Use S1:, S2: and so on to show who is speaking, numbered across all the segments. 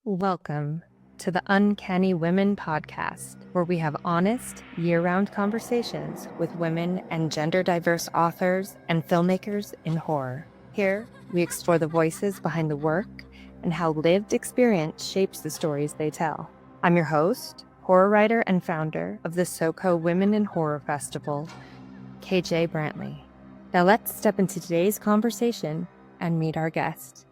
S1: Welcome to the Uncanny Women Podcast, where we have honest, year-round conversations with women and gender-diverse authors and filmmakers in horror. Here, we explore the voices behind the work and how lived experience shapes the stories they tell. I'm your host, horror writer and founder of the SoCo Women in Horror Festival, KJ Brantley. Now let's step into today's conversation and meet our guest.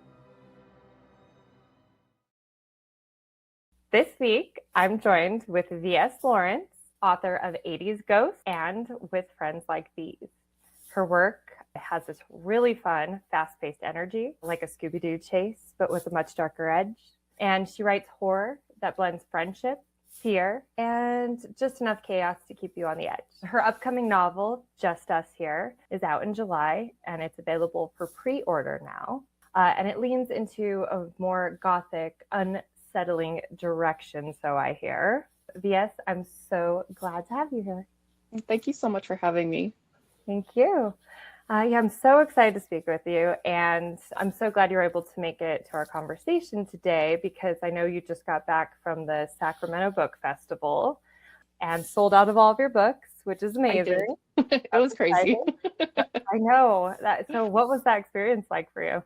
S1: This week, I'm joined with V.S. Lawrence, author of 80s Ghosts and With Friends Like These. Her work has this really fun, fast-paced energy, like a Scooby-Doo chase, but with a much darker edge. And she writes horror that blends friendship, fear, and just enough chaos to keep you on the edge. Her upcoming novel, Just Us Here, is out in July, and it's available for pre-order now. And it leans into a more gothic, unsettling direction, so I hear. V.S., I'm so glad to have you here.
S2: Thank you so much for having me.
S1: Thank you. I'm so excited to speak with you, and I'm so glad you're able to make it to our conversation today because I know you just got back from the Sacramento Book Festival and sold out of all of your books, which is amazing.
S2: It was crazy.
S1: I know that. So what was that experience like for you?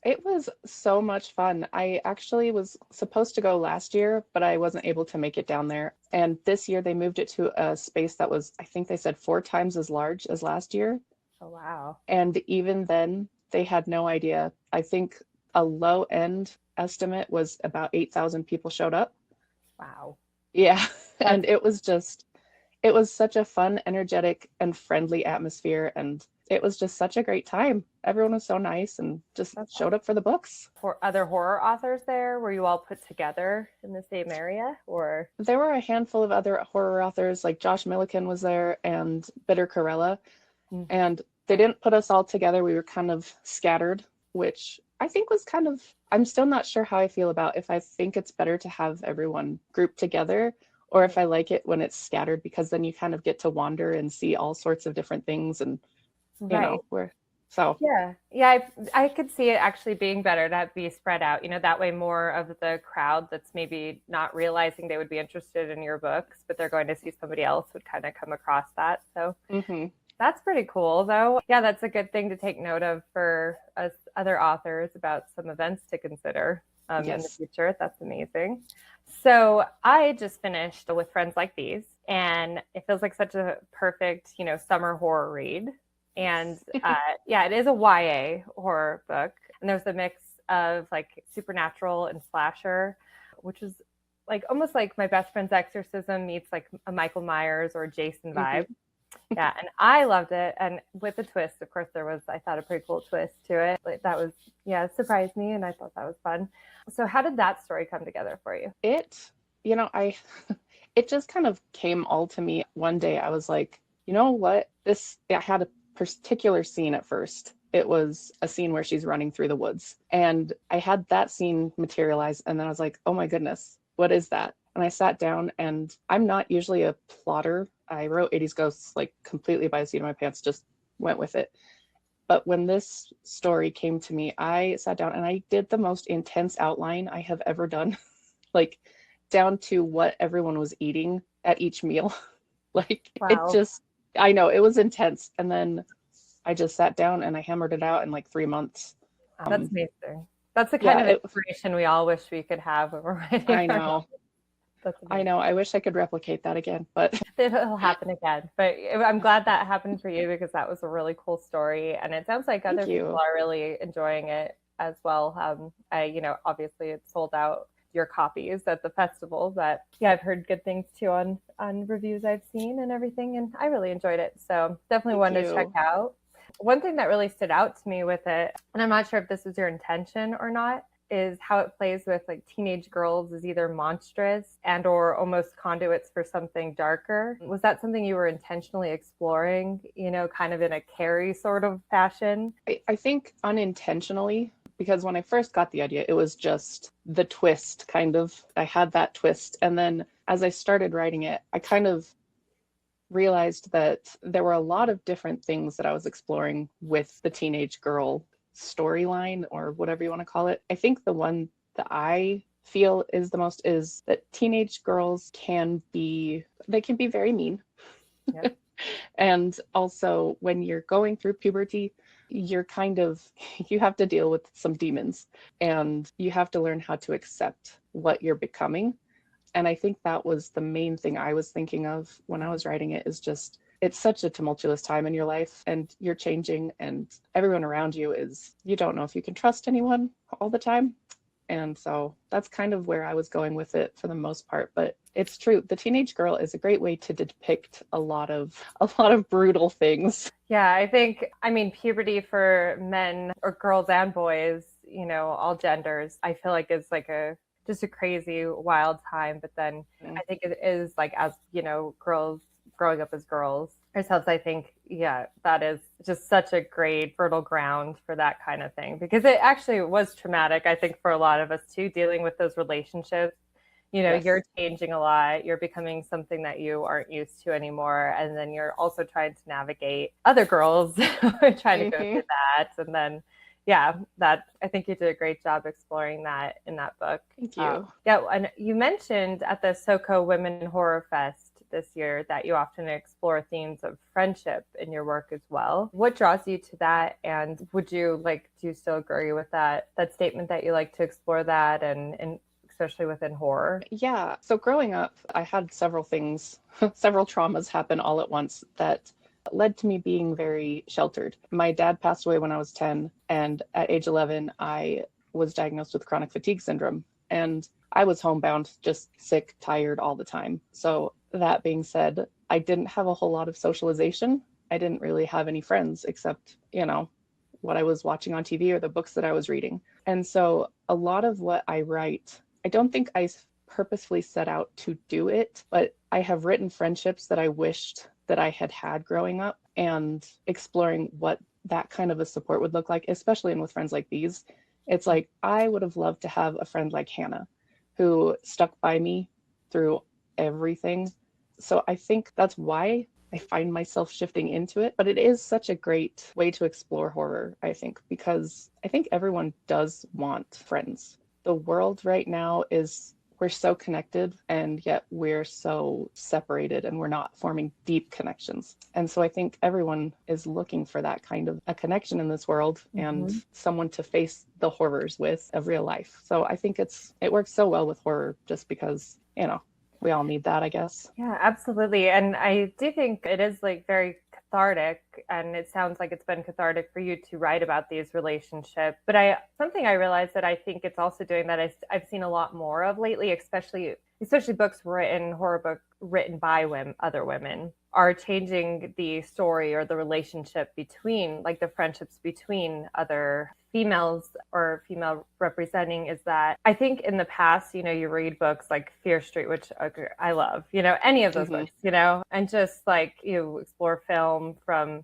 S2: It was so much fun. I actually was supposed to go last year, but I wasn't able to make it down there. And this year they moved it to a space that was, I think they said 4 times as large as last year.
S1: Oh, wow.
S2: And even then they had no idea. I think a low end estimate was about 8,000 people showed up.
S1: Wow.
S2: Yeah. And it was such a fun, energetic, and friendly atmosphere. And it was just such a great time. Everyone was so nice and just showed up for the books.
S1: For other horror authors there, were you all put together in the same area, or?
S2: There were a handful of other horror authors, like Josh Milliken was there and Bitter Corella. Mm-hmm. And they didn't put us all together. We were kind of scattered, which I think was I'm still not sure how I feel about if I think it's better to have everyone grouped together or if I like it when it's scattered, because then you kind of get to wander and see all sorts of different things and
S1: I could see it actually being better to be spread out, that way more of the crowd that's maybe not realizing they would be interested in your books, but they're going to see somebody else would kind of come across that. So That's pretty cool though. Yeah, that's a good thing to take note of for us other authors about some events to consider in the future. That's amazing. So I just finished With Friends Like These, and it feels like such a perfect, summer horror read. And it is a YA horror book. And there's a mix of like supernatural and slasher, which is like almost like My Best Friend's Exorcism meets like a Michael Myers or Jason vibe. Yeah, and I loved it. And with a twist, of course, there was, I thought, a pretty cool twist to it. Like, that was, surprised me, and I thought that was fun. So how did that story come together for you?
S2: It just kind of came all to me one day. I was like, you know what? I had a particular scene at first. It was a scene where she's running through the woods, and I had that scene materialize, and then I was like, oh my goodness, what is that? And I sat down, and I'm not usually a plotter. I wrote 80s Ghosts like completely by the seat of my pants, just went with it. But when this story came to me, I sat down and I did the most intense outline I have ever done, like down to what everyone was eating at each meal. I know it was intense. And then I just sat down and I hammered it out in like 3 months.
S1: That's amazing. That's the kind of inspiration we all wish we could have when we're writing.
S2: I know. I know. I wish I could replicate that again, but
S1: it'll happen again. But I'm glad that happened for you because that was a really cool story. And it sounds like other people are really enjoying it as well. Obviously it sold out your copies at the festival, but I've heard good things too on reviews I've seen and everything. And I really enjoyed it. So definitely one to check out. One thing that really stood out to me with it, and I'm not sure if this was your intention or not, is how it plays with like teenage girls as either monstrous and or almost conduits for something darker. Was that something you were intentionally exploring, kind of in a Carrie sort of fashion?
S2: I think unintentionally, because when I first got the idea, it was just the twist kind of. I had that twist. And then as I started writing it, I kind of realized that there were a lot of different things that I was exploring with the teenage girl storyline or whatever you want to call it. I think the one that I feel is the most is that teenage girls can be very mean.
S1: Yep.
S2: And also when you're going through puberty, you're you have to deal with some demons, and you have to learn how to accept what you're becoming. And I think that was the main thing I was thinking of when I was writing it, is just, it's such a tumultuous time in your life, and you're changing, and everyone around you you don't know if you can trust anyone all the time. And so that's kind of where I was going with it for the most part. But it's true. The teenage girl is a great way to depict a lot of brutal things.
S1: Yeah, I mean, puberty for men or girls and boys, all genders, I feel like is like just a crazy, wild time. But then I think it is like, as, girls growing up as girls ourselves, I think, yeah, that is just such a great fertile ground for that kind of thing, because it actually was traumatic, I think, for a lot of us too, dealing with those relationships.
S2: Yes.
S1: You're changing a lot. You're becoming something that you aren't used to anymore. And then you're also trying to navigate other girls trying to go through that. And then, yeah, I think you did a great job exploring that in that book.
S2: Thank you.
S1: Yeah. And you mentioned at the SoCo Women Horror Fest this year that you often explore themes of friendship in your work as well. What draws you to that? And do you still agree with that statement that you like to explore that, and especially within horror?
S2: Yeah. So growing up, I had several traumas happen all at once that led to me being very sheltered. My dad passed away when I was 10, and at age 11, I was diagnosed with chronic fatigue syndrome. And I was homebound, just sick, tired all the time. So that being said, I didn't have a whole lot of socialization. I didn't really have any friends except, what I was watching on TV or the books that I was reading. And so a lot of what I write, I don't think I purposefully set out to do it, but I have written friendships that I wished that I had growing up, and exploring what that kind of a support would look like, especially with friends like these. It's like, I would have loved to have a friend like Hannah, who stuck by me through everything. So I think that's why I find myself shifting into it. But it is such a great way to explore horror, I think, because I think everyone does want friends. The world right now we're so connected, and yet we're so separated, and we're not forming deep connections. And so I think everyone is looking for that kind of a connection in this world, and someone to face the horrors with of real life. So I think it works so well with horror, just because, we all need that, I guess.
S1: Yeah, absolutely. And I do think it is very cathartic, and it sounds like it's been cathartic for you to write about these relationships. But something I realized that I think it's also doing that I've seen a lot more of lately, especially horror books written by other women, are changing the story or the relationship between, the friendships between other females or female representing. Is that I think in the past, you read books like Fear Street, which I love, any of those books, and just you explore film from,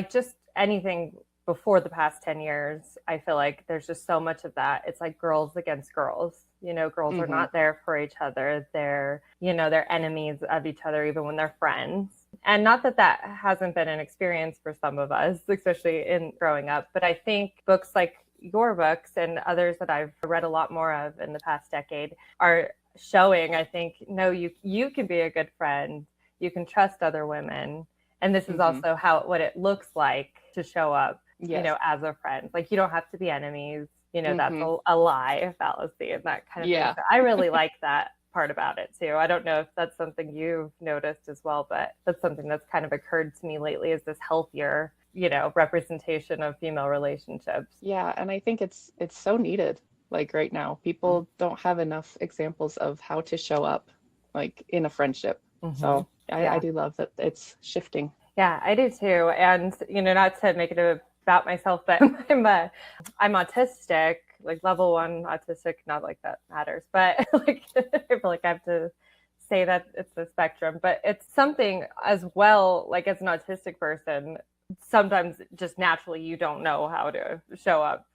S1: just anything before the past 10 years. I feel like there's just so much of that. It's like girls against girls. Girls are not there for each other. They're enemies of each other, even when they're friends. And not that hasn't been an experience for some of us, especially in growing up. But I think books like your books and others that I've read a lot more of in the past decade are showing, I think, no, you can be a good friend. You can trust other women. And this is also what it looks like to show up, as a friend. You don't have to be enemies. That's a lie, a fallacy, and that kind of thing. So I really like that part about it too. I don't know if that's something you've noticed as well, but that's something that's kind of occurred to me lately, is this healthier, representation of female relationships.
S2: Yeah. And I think it's so needed. Right now, people don't have enough examples of how to show up in a friendship. So I do love that it's shifting.
S1: Yeah, I do too. And, not to make it about myself, but I'm autistic, level 1 autistic, not that matters, but I feel like I have to say that it's a spectrum, but it's something as well, as an autistic person, sometimes just naturally you don't know how to show up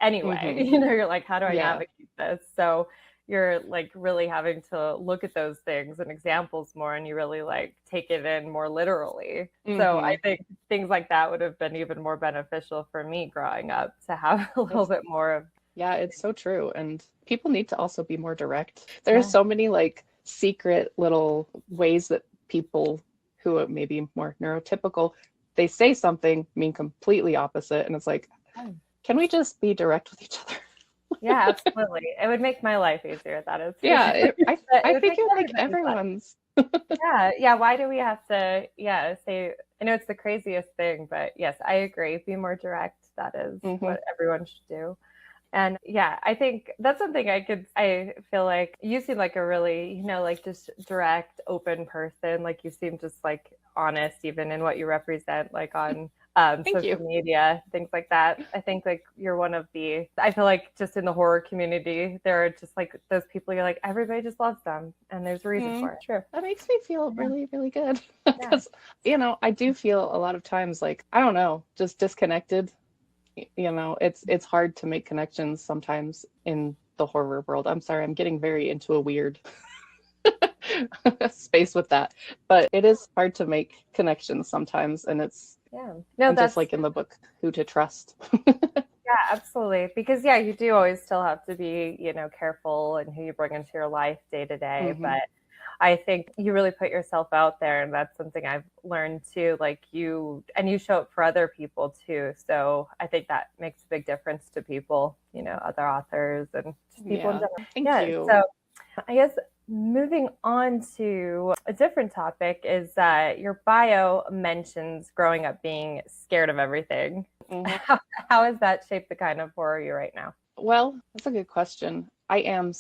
S1: anyway. You're like, how do I navigate this? So you're really having to look at those things and examples more, and you really take it in more literally. So I think things like that would have been even more beneficial for me growing up, to have a little bit more of
S2: Yeah, it's so true. And people need to also be more direct. There are
S1: Yeah.
S2: so many like secret little ways that people who are maybe more neurotypical, they say something mean completely opposite. And it's like, can we just be direct with each other?
S1: Yeah, absolutely. It would make my life easier, that is for
S2: Yeah,
S1: sure. But it
S2: I
S1: would
S2: think
S1: make
S2: it would make
S1: everybody's life.
S2: everyone's.
S1: Yeah, yeah. Why do we have to, yeah, say, I know it's the craziest thing, but yes, I agree. Be more direct. That is
S2: Hmm.
S1: what everyone should do. And yeah, I think that's something I feel like you seem like a really, like just direct, open person. Like you seem just like honest, even in what you represent, like on
S2: Thank
S1: social
S2: you.
S1: media, things like that. I think like you're one of I feel like just in the horror community, there are just like those people you're like, everybody just loves them. And there's a reason for it. Sure.
S2: That makes me feel
S1: Yeah.
S2: really, really good.
S1: Yeah.
S2: Because, I do feel a lot of times like, I don't know, just disconnected. It's hard to make connections sometimes in the horror world. I'm sorry, I'm getting very into a weird space with that. But it is hard to make connections sometimes.
S1: Yeah. No,
S2: And just
S1: that's
S2: like in the book, Who to Trust.
S1: Yeah, absolutely. Because yeah, you do always still have to be, careful in who you bring into your life day to day.
S2: Hmm.
S1: But I think you really put yourself out there, and that's something I've learned too. Like you show up for other people too. So I think that makes a big difference to people, other authors and just people in
S2: Yeah,
S1: general.
S2: thank
S1: Yeah.
S2: you.
S1: So I guess moving on to a different topic is your bio mentions growing up being scared of everything.
S2: Hmm.
S1: How has that shaped the kind of horror you're right now?
S2: Well, that's a good question. I am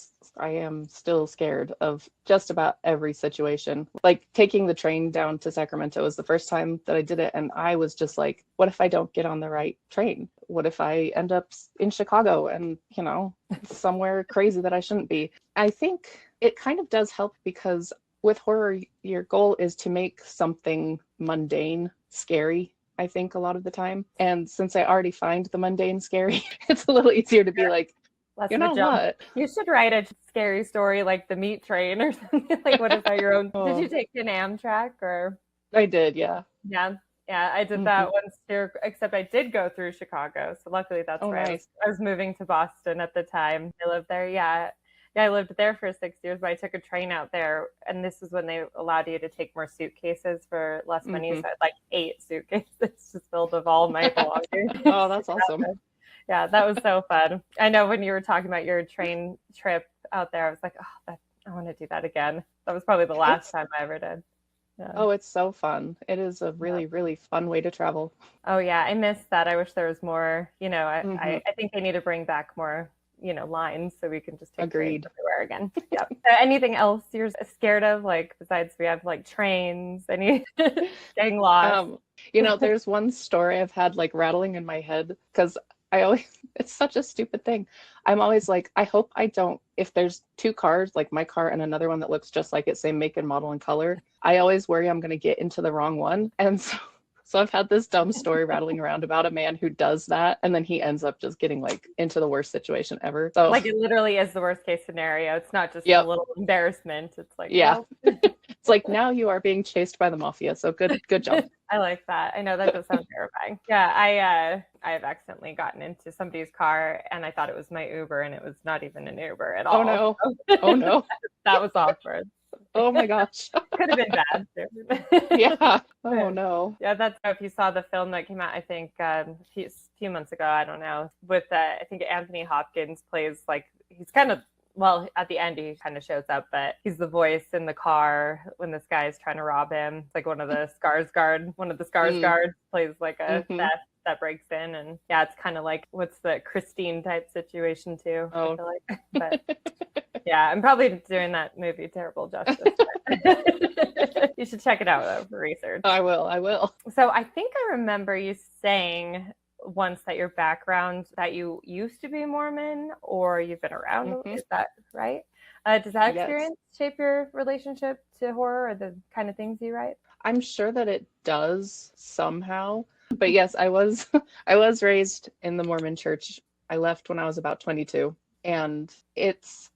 S2: still scared of just about every situation. Like taking the train down to Sacramento was the first time that I did it, and I was just like, what if I don't get on the right train? What if I end up in Chicago and, somewhere crazy that I shouldn't be? I think it kind of does help because with horror, your goal is to make something mundane scary. I think a lot of the time. And since I already find the mundane scary, it's a little easier to be like,
S1: Less
S2: you
S1: of a
S2: know
S1: jump.
S2: what?
S1: You should write a scary story like the meat train or something. Like, what is that? Your own? Did you
S2: Oh,
S1: take an Amtrak or?
S2: I did, yeah.
S1: Yeah, yeah, I did
S2: Hmm.
S1: that once too. Except I did go through Chicago, so luckily that's
S2: Oh,
S1: where
S2: nice.
S1: I was moving to Boston at the time. I lived there. Yeah, yeah, I lived there for 6 years, but I took a train out there, and this is when they allowed you to take more suitcases for less money.
S2: Hmm.
S1: So I had like 8 suitcases just filled with all my belongings.
S2: Oh, that's awesome.
S1: Yeah, that was so fun. I know when you were talking about your train trip out there, I was like, oh, I want to do that again. That was probably the last
S2: It's
S1: time I ever did. Yeah.
S2: oh, it's so fun. It is a
S1: Yeah.
S2: really, really fun way to travel.
S1: Oh yeah, I missed that. I wish there was more.
S2: Hmm.
S1: I think they need to bring back more, lines so we can just take trains
S2: Agreed.
S1: everywhere again. Yeah. So anything else you're scared of? Like besides we have like trains, any getting lost.
S2: Um, there's one story I've had like rattling in my head because I always, it's such a stupid thing. I'm always like, I hope I don't, if there's two cars, like my car and another one that looks just like it, same make and model and color, I always worry I'm going to get into the wrong one. And so I've had this dumb story rattling around about a man who does that. And then he ends up just getting like into the worst situation ever. So,
S1: Like it literally is the worst case scenario. It's not just a
S2: yep.
S1: little embarrassment. It's like,
S2: Yeah.
S1: well,
S2: It's like now you are being chased by the mafia. So good job.
S1: I like that. I know that does sound terrifying. Yeah, I have accidentally gotten into somebody's car and I thought it was my Uber and it was not even an Uber at
S2: Oh
S1: all.
S2: no.
S1: So
S2: Oh no.
S1: that was awkward.
S2: Oh my gosh.
S1: Could have been bad too.
S2: Yeah. Oh no.
S1: Yeah, that's if you saw the film that came out, I think few months ago. I don't know. With I think Anthony Hopkins plays like he's kind of well at the end he kind of shows up, but he's the voice in the car when this guy is trying to rob him. It's like one of the Scars guards plays like a
S2: Hmm.
S1: theft that breaks in, and yeah, it's kind of like what's the Christine type situation too.
S2: Oh.
S1: I feel like, but yeah, I'm probably doing that movie terrible justice. You should check it out though, for research.
S2: I will.
S1: So I think I remember you saying once that your background that you used to be Mormon or you've been around.
S2: Hmm.
S1: Is that right? Does that
S2: Yes.
S1: experience shape your relationship to horror or the kind of things you write?
S2: I'm sure that it does somehow. But yes, I was I was raised in the Mormon church. I left when I was about 22. And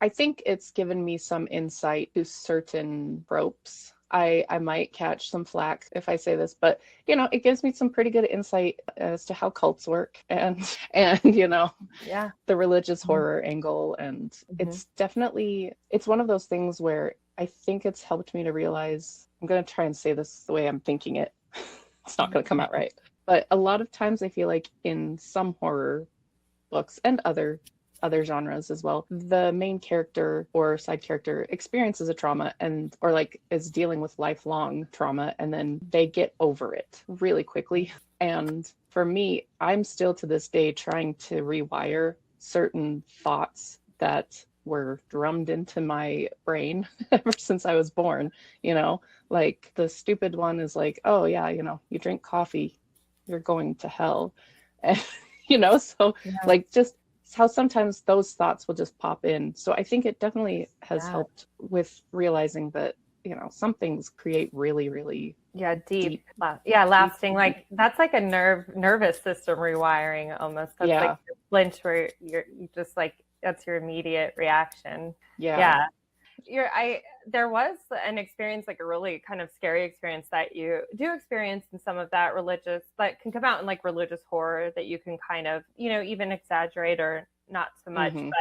S2: I think it's given me some insight to certain tropes I might catch some flack if I say this, but it gives me some pretty good insight as to how cults work and
S1: Yeah.
S2: the religious horror angle. And it's one of those things where I think it's helped me to realize, I'm going to try and say this the way I'm thinking it. It's not going to come out right. But a lot of times I feel like in some horror books and other genres as well, the main character or side character experiences a trauma or like is dealing with lifelong trauma, and then they get over it really quickly. And for me, I'm still to this day trying to rewire certain thoughts that were drummed into my brain ever since I was born. Like the stupid one is like, oh yeah, you drink coffee, you're going to hell. And so like just how sometimes those thoughts will just pop in. So I think it definitely has helped with realizing that, some things create really, really
S1: deep. Lasting. Deep. Like that's like a nervous system rewiring almost. That's like your flinch where you just like, that's your immediate reaction. Yeah. There was an experience, like a really kind of scary experience that you do experience in some of that religious, that can come out in like religious horror that you can kind of, even exaggerate or not so much. But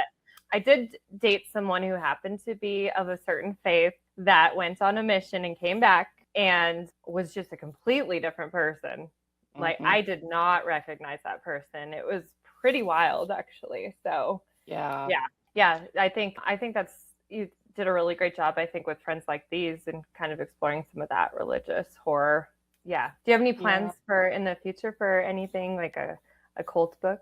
S1: I did date someone who happened to be of a certain faith that went on a mission and came back and was just a completely different person. Like I did not recognize that person. It was pretty wild, actually. So yeah. I think that's, you did a really great job, I think, with Friends Like These and kind of exploring some of that religious horror. Yeah. Do you have any plans for in the future for anything like a cult book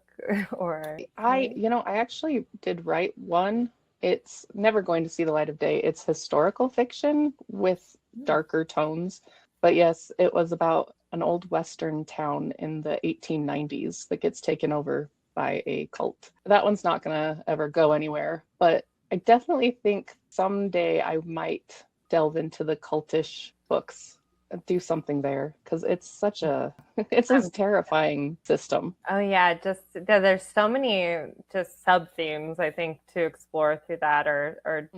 S1: or?
S2: I actually did write one. It's never going to see the light of day. It's historical fiction with darker tones. But yes, it was about an old Western town in the 1890s that gets taken over by a cult. That one's not going to ever go anywhere, but I definitely think someday I might delve into the cultish books and do something there, because it's a terrifying system.
S1: Oh yeah, just there's so many just sub themes I think to explore through that, or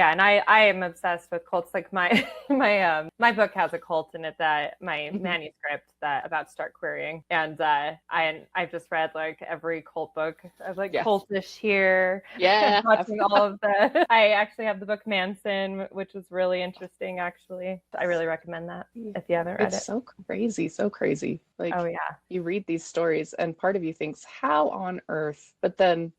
S1: and I am obsessed with cults. Like my book has a cult in it, that my manuscript that about to start querying, and I've just read like every cult book. I was like cultish here.
S2: Yeah,
S1: watching all of the. I actually have the book Manson, which was really interesting. Actually, I really recommend that if you haven't read it.
S2: It's so crazy. Like,
S1: oh yeah,
S2: you read these stories and part of you thinks, how on earth? But then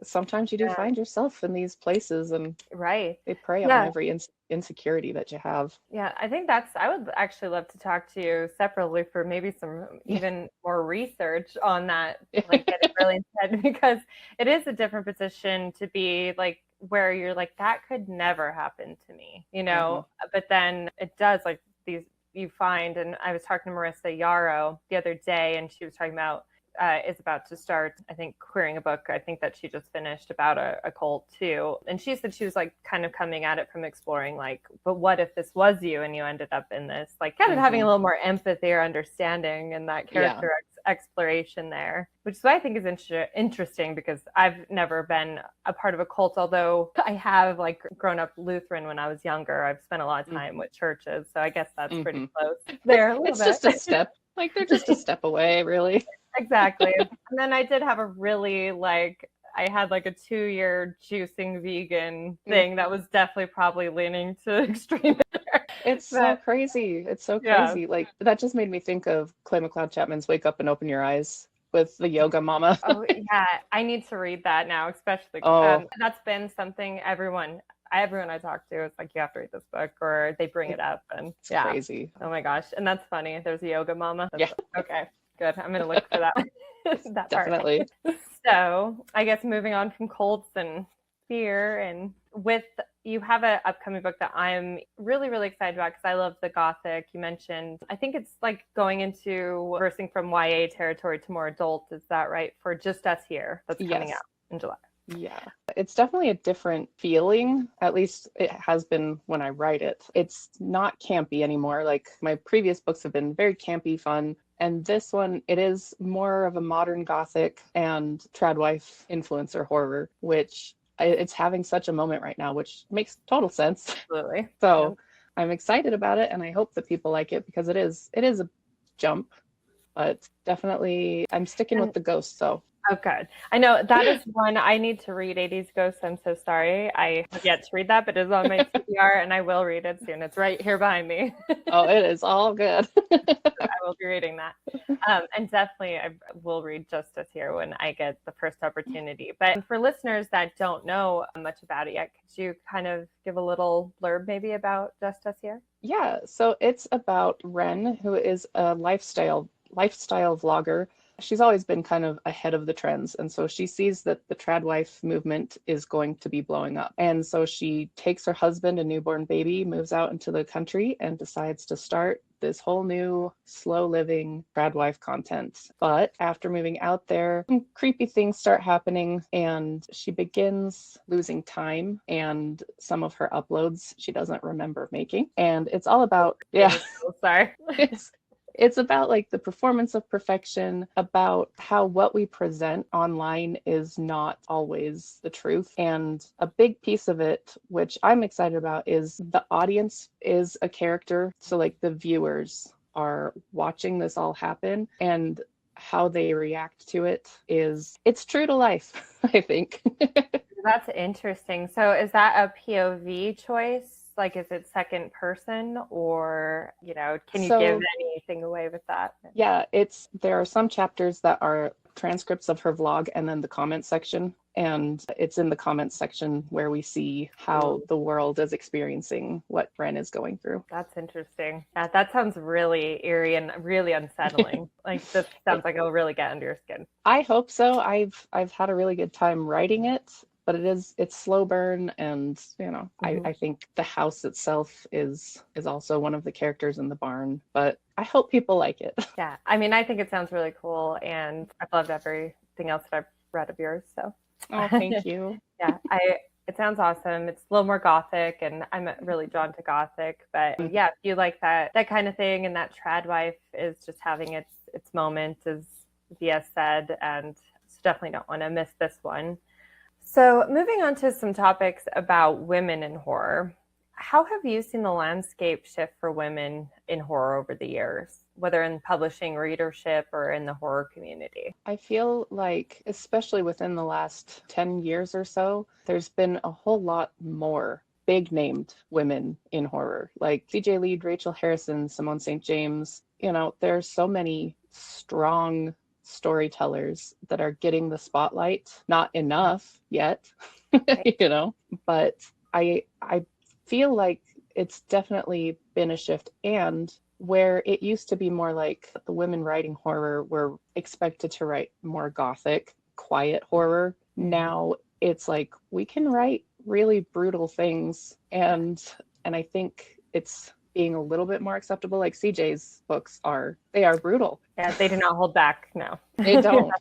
S2: sometimes you do find yourself in these places, and they prey on every insecurity that you have.
S1: Yeah, I think I would actually love to talk to you separately for maybe some even more research on that, like getting really into, because it is a different position to be like where you're like, that could never happen to me, but then it does, like these you find. And I was talking to Marissa Yarrow the other day, and she was talking about is about to start, I think, querying a book, I think that she just finished, about a cult too. And she said she was like kind of coming at it from exploring like, but what if this was you and you ended up in this, like kind of having a little more empathy or understanding in that character exploration there, which is what I think is interesting, because I've never been a part of a cult, although I have like grown up Lutheran when I was younger. I've spent a lot of time with churches, so I guess that's pretty close there.
S2: It's just a step. Like they're just a step away, really.
S1: Exactly. And then I did have a really I had like a 2-year juicing vegan thing that was definitely probably leaning to extreme.
S2: It's so crazy. Like that just made me think of Clay McLeod Chapman's Wake Up and Open Your Eyes with the yoga mama.
S1: Oh yeah, I need to read that now, especially. That's been something everyone I talk to is like, you have to read this book, or they bring it up, and
S2: it's crazy.
S1: Oh my gosh. And that's funny. There's a yoga mama. Okay, good. I'm going to look for that. that
S2: Definitely.
S1: Part. So I guess moving on from cults and fear, and you have an upcoming book that I'm really, really excited about, because I love the gothic. You mentioned, I think it's like going into reversing from YA territory to more adult. Is that right? For Just Us Here, that's coming out in July.
S2: Yeah, it's definitely a different feeling. At least it has been when I write it. It's not campy anymore. Like my previous books have been very campy, fun. And this one, it is more of a modern gothic and tradwife influencer horror, which it's having such a moment right now, which makes total sense.
S1: Absolutely.
S2: So I'm excited about it, and I hope that people like it because it is a jump, but definitely I'm sticking with the ghosts. So
S1: Oh, good. I know that is one I need to read, 80s Ghosts. I'm so sorry. I have yet to read that, but it is on my TBR and I will read it soon. It's right here behind me.
S2: oh, it is all good.
S1: I will be reading that. And definitely I will read Justice Here when I get the first opportunity. But for listeners that don't know much about it yet, could you kind of give a little blurb maybe about Justice Here?
S2: Yeah, so it's about Ren, who is a lifestyle vlogger. She's always been kind of ahead of the trends, and so she sees that the trad wife movement is going to be blowing up. And so she takes her husband and newborn baby, moves out into the country, and decides to start this whole new slow living trad wife content. But after moving out there, some creepy things start happening, and she begins losing time and some of her uploads she doesn't remember making. And it's all about, yeah.
S1: Sorry.
S2: It's about like the performance of perfection, about how what we present online is not always the truth. And a big piece of it, which I'm excited about, is the audience is a character. So like the viewers are watching this all happen, and how they react to it's true to life, I think.
S1: That's interesting. So is that a POV choice? Like, is it second person, or, can you give anything away with that?
S2: Yeah, there are some chapters that are transcripts of her vlog and then the comment section. And it's in the comment section where we see how the world is experiencing what Ren is going through.
S1: That's interesting. Yeah, that sounds really eerie and really unsettling. Like, this sounds like it'll really get under your skin.
S2: I hope so. I've had a really good time writing it. But it's slow burn, and I think the house itself is also one of the characters in the barn. But I hope people like it.
S1: Yeah, I mean, I think it sounds really cool, and I've loved everything else that I've read of yours. So,
S2: oh, thank you.
S1: Yeah, it sounds awesome. It's a little more gothic, and I'm really drawn to gothic. But yeah, if you like that kind of thing, and that trad wife is just having its moment, as VS said, and so definitely don't want to miss this one. So moving on to some topics about women in horror, how have you seen the landscape shift for women in horror over the years, whether in publishing, readership, or in the horror community?
S2: I feel like, especially within the last 10 years or so, there's been a whole lot more big named women in horror, like C.J. Lead, Rachel Harrison, Simone St. James. There's so many strong storytellers that are getting the spotlight. Not enough yet, but I feel like it's definitely been a shift. And where it used to be more like the women writing horror were expected to write more gothic, quiet horror, now it's like we can write really brutal things, and I think it's being a little bit more acceptable. Like CJ's books they are brutal.
S1: Yeah, they do not hold back. No,
S2: they don't.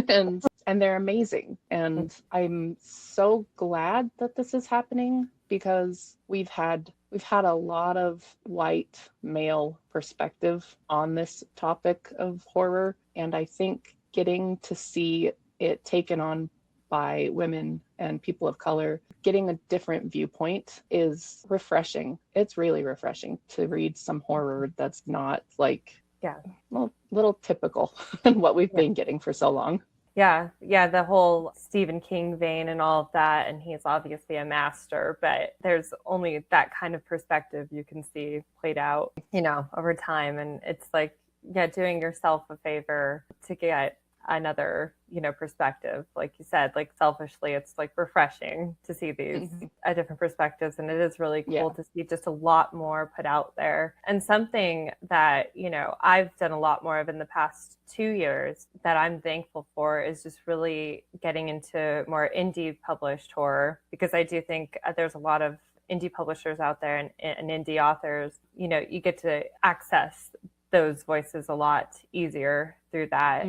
S2: and they're amazing. And I'm so glad that this is happening, because we've had a lot of white male perspective on this topic of horror. And I think getting to see it taken on by women and people of color, getting a different viewpoint is refreshing. It's really refreshing to read some horror that's not like, little typical in what we've been getting for so long.
S1: Yeah, the whole Stephen King vein and all of that, and he's obviously a master, but there's only that kind of perspective you can see played out, over time. And it's like, doing yourself a favor to get another, perspective. Like you said, like selfishly, it's like refreshing to see these different perspectives. And it is really cool to see just a lot more put out there. And something that, I've done a lot more of in the past 2 years that I'm thankful for is just really getting into more indie published horror, because I do think there's a lot of indie publishers out there and indie authors. You get to access those voices a lot easier through that.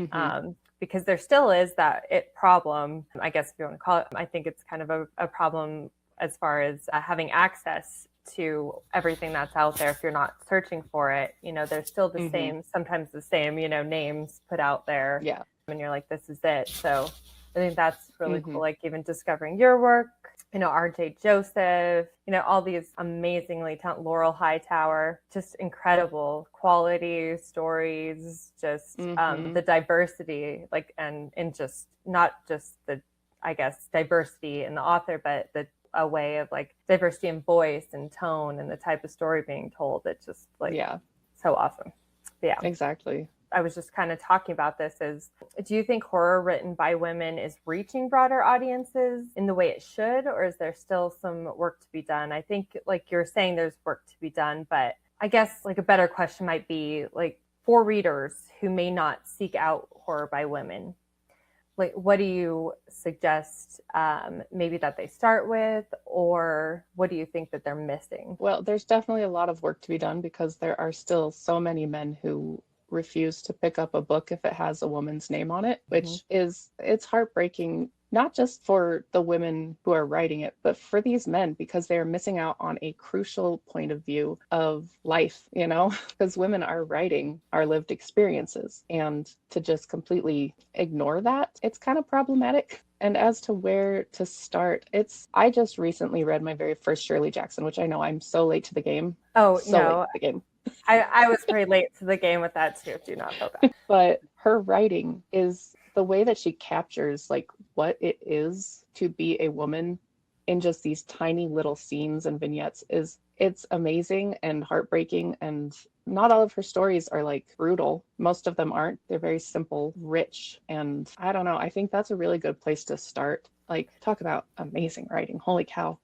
S1: Because there still is that problem, I guess, if you want to call it. I think it's kind of a problem as far as having access to everything that's out there. If you're not searching for it, there's still sometimes the same, names put out there.
S2: Yeah.
S1: And you're like, this is it. So I think that's really cool. Like even discovering your work, R.J. Joseph, all these amazingly talented, Laurel Hightower, just incredible quality stories, just the diversity, and just not just the, I guess, diversity in the author, but a way of like diversity in voice and tone and the type of story being told. It's just like, so awesome. Yeah,
S2: exactly.
S1: I was just kind of talking about this do you think horror written by women is reaching broader audiences in the way it should, or is there still some work to be done? I think like you're saying there's work to be done, but I guess like a better question might be like for readers who may not seek out horror by women, like what do you suggest maybe that they start with, or what do you think that they're missing?
S2: Well, there's definitely a lot of work to be done because there are still so many men who refuse to pick up a book if it has a woman's name on it, which it's heartbreaking, not just for the women who are writing it, but for these men, because they are missing out on a crucial point of view of life, because women are writing our lived experiences, and to just completely ignore that, it's kind of problematic. And as to where to start, I just recently read my very first Shirley Jackson, which I know I'm so late to the game.
S1: Oh,
S2: so
S1: no.
S2: late to the game.
S1: I was pretty late to the game with that too. Do not feel bad.
S2: But her writing is the way that she captures like what it is to be a woman in just these tiny little scenes and vignettes it's amazing and heartbreaking. And not all of her stories are like brutal. Most of them aren't. They're very simple, rich. And I don't know. I think that's a really good place to start. Like, talk about amazing writing. Holy cow.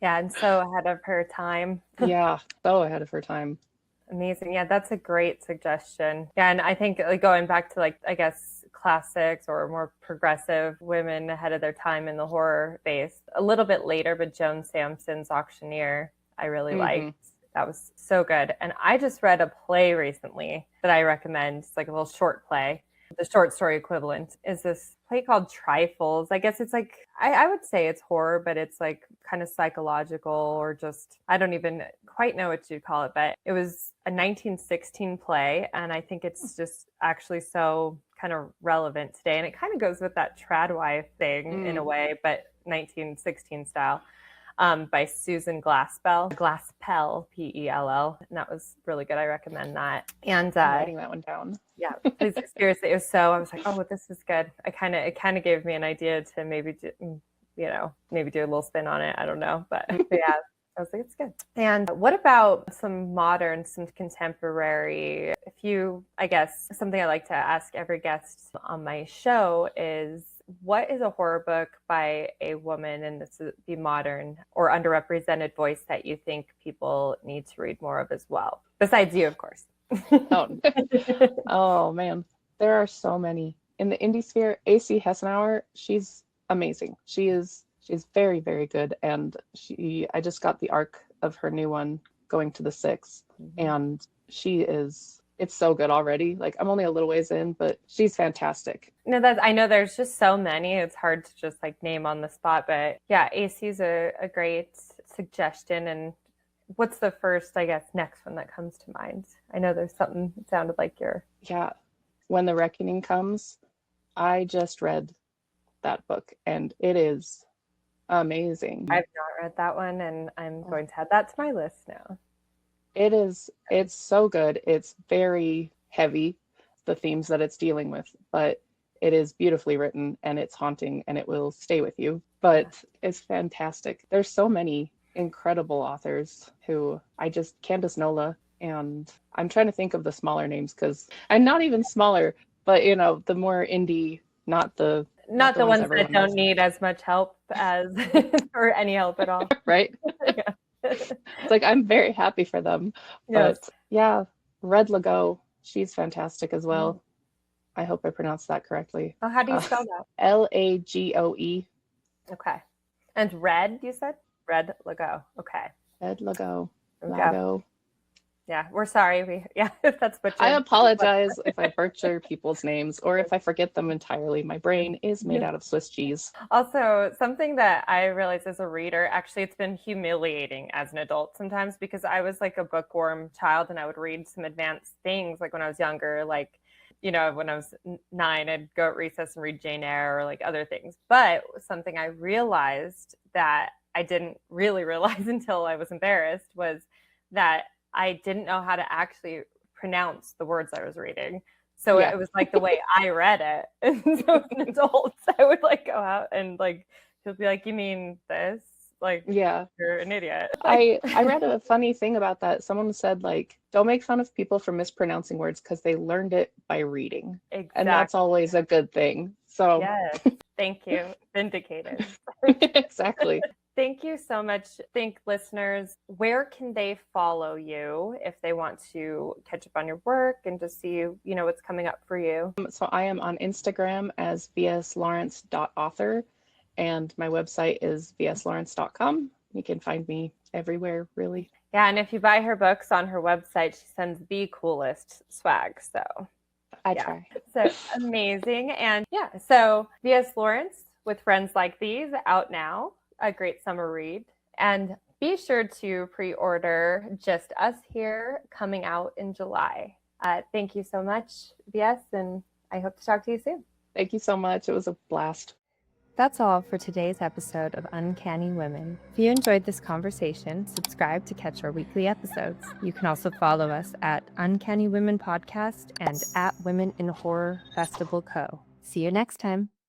S1: Yeah. And so ahead of her time.
S2: Yeah. So ahead of her time.
S1: Amazing. Yeah, that's a great suggestion. Yeah, and I think like going back to like, I guess, classics or more progressive women ahead of their time in the horror space, a little bit later, but Joan Sampson's Auctioneer, I really liked. That was so good. And I just read a play recently that I recommend. It's like a little short play. The short story equivalent is this play called Trifles. I guess it's like, I would say it's horror, but it's like kind of psychological, or just, I don't even quite know what you'd call it, but it was a 1916 play. And I think it's just actually so kind of relevant today. And it kind of goes with that tradwife thing in a way, but 1916 style. By Susan Glaspell, P-E-L-L. And that was really good. I recommend that. And
S2: I'm writing that one down.
S1: Yeah, please, seriously, it was so, I was like, oh, this is good. It kind of gave me an idea to maybe do, maybe do a little spin on it. I don't know, but yeah, I was like, it's good. And what about some modern, some contemporary, I guess, something I like to ask every guest on my show is, what is a horror book by a woman, and this would be modern or underrepresented voice, that you think people need to read more of as well? Besides you, of course.
S2: Oh man, there are so many. In the indie sphere, AC Hessenauer, she's amazing. She's very, very good. And I just got the arc of her new one, Going to the Six, and it's so good already. Like, I'm only a little ways in, but she's fantastic.
S1: No, I know there's just so many. It's hard to just like name on the spot, but yeah, AC's a great suggestion. And what's the first, I guess, next one that comes to mind? I know there's something that sounded like
S2: Yeah. When the Reckoning Comes. I just read that book and it is amazing.
S1: I've not read that one, and I'm going to add that to my list now.
S2: It's so good. It's very heavy, the themes that it's dealing with, but it is beautifully written and it's haunting and it will stay with you. But it's fantastic. There's so many incredible authors Candace Nola, and I'm trying to think of the smaller names because I'm not even smaller, but the more indie, not the
S1: ones that don't need as much help as or any help at all.
S2: Right? Yeah. It's like, I'm very happy for them. But yeah, Red Lago, she's fantastic as well. I hope I pronounced that correctly.
S1: Oh, how do you spell that?
S2: Lagoe.
S1: Okay. And Red, you said? Red Lago. Okay.
S2: Red Lago. Lago.
S1: Yeah, we're sorry. If that's butchered.
S2: I apologize if I butcher people's names or if I forget them entirely. My brain is made out of Swiss cheese.
S1: Also, something that I realized as a reader, actually, it's been humiliating as an adult sometimes, because I was like a bookworm child and I would read some advanced things like when I was younger, like when I was 9, I'd go at recess and read Jane Eyre or like other things. But something I realized that I didn't really realize until I was embarrassed was that I didn't know how to actually pronounce the words I was reading. So it was like the way I read it. And so as an adult, I would like go out and like, he'll be like, you mean this? Like, you're an idiot.
S2: I read a funny thing about that. Someone said, like, don't make fun of people for mispronouncing words because they learned it by reading.
S1: Exactly.
S2: And that's always a good thing. So
S1: yes, thank you. Vindicated.
S2: Exactly.
S1: Thank you so much. Think listeners, where can they follow you if they want to catch up on your work and just see, what's coming up for you?
S2: So I am on Instagram as vslawrence.author. And my website is vslawrence.com. You can find me everywhere, really.
S1: Yeah, and if you buy her books on her website, she sends the coolest swag. So
S2: I try.
S1: So amazing. And so V.S. Lawrence with Friends Like These out now, a great summer read. And be sure to pre-order Just Us Here coming out in July. Thank you so much, V.S., and I hope to talk to you soon.
S2: Thank you so much. It was a blast.
S1: That's all for today's episode of Uncanny Women. If you enjoyed this conversation, subscribe to catch our weekly episodes. You can also follow us at Uncanny Women Podcast and at Women in Horror Festival Co. See you next time.